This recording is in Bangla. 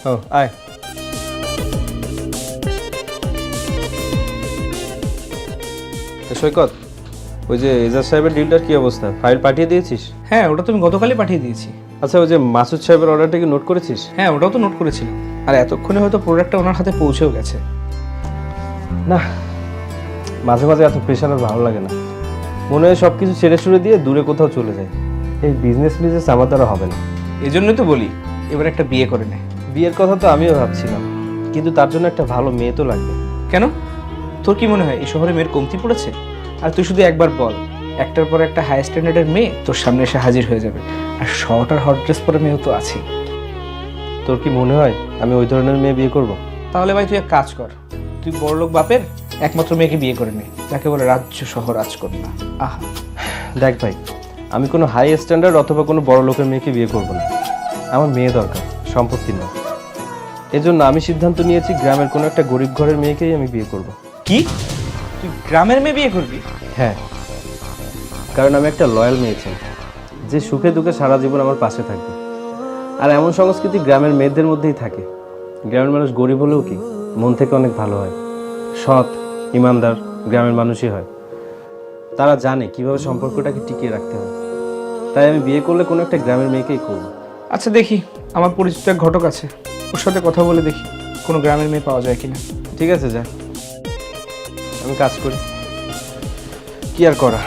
ও আয়। সৈকত, ওই যে এজাজ সাহেবের ডিলটার কি অবস্থা? ফাইল পাঠিয়ে দিয়েছিস? হ্যাঁ, ওটা তুমি গতকালই পাঠিয়ে দিয়েছি। আচ্ছা, ওই যে মাসুদ সাহেবের অর্ডারটা কি নোট করেছিস? হ্যাঁ, ওটাও তো নোট করেছিলাম। আর এতক্ষণে হয়তো প্রোডাক্টটা ওনার হাতে পৌঁছেও গেছে। না, মাঝে মাঝে এত প্রেশার আর ভালো লাগে না। মনে হয় সব কিছু ছেড়ে ছুড়ে দিয়ে দূরে কোথাও চলে যায়। এই বিজনেস আমার দ্বারা হবে না। এই জন্যই তো বলি এবার একটা বিয়ে করে নে। বিয়ের কথা তো আমিও ভাবছিলাম, কিন্তু তার জন্য একটা ভালো মেয়ে তো লাগবে। কেন, তোর কি মনে হয় এই শহরে মেয়ের কমতি পড়েছে? আর তুই শুধু একবার বল, একটার পর একটা হাই স্ট্যান্ডার্ডের মেয়ে তোর সামনে এসে হাজির হয়ে যাবে। আর শহরটার হট ড্রেস পরে মেয়েও তো আছেই। তোর কি মনে হয় আমি ওই ধরনের মেয়ে বিয়ে করব? তাহলে ভাই তুই এক কাজ কর, তুই বড়লোক বাপের একমাত্র মেয়েকে বিয়ে করে নে, যাকে বলে রাজ্য সহ রাজকন্যা। আহা, দেখ ভাই, আমি কোনো হাই স্ট্যান্ডার্ড অথবা কোনো বড় লোকের মেয়েকে বিয়ে করব না। আমার মেয়ে দরকার, সম্পত্তি নয়। এজন্য আমি সিদ্ধান্ত নিয়েছি গ্রামের কোনো একটা গরিব ঘরের মেয়েকেই আমি বিয়ে করব। কি তুই গ্রামের মেয়ে বিয়ে করবি? হ্যাঁ, কারণ আমি একটা লয়াল মেয়ে চাই, যে সুখে দুঃখে সারা জীবন আমার পাশে থাকবে। আর এমন সংস্কৃতি গ্রামের মেয়েদের মধ্যেই থাকে। গ্রামের মানুষ গরিব হলেও কি মন থেকে অনেক ভালো হয়, সৎ, ইমানদার গ্রামের মানুষই হয়। তারা জানে কিভাবে সম্পর্কটাকে টিকিয়ে রাখতে হয়। তাই আমি বিয়ে করলে কোনো একটা গ্রামের মেয়েকেই করব। আচ্ছা দেখি, আমার পরিচিত এক ঘটক আছে, ওর সাথে কথা বলে দেখি কোনো গ্রামের মেয়ে পাওয়া যায় কিনা। ঠিক আছে, যা, আমি কাজ করি, কি আর করা।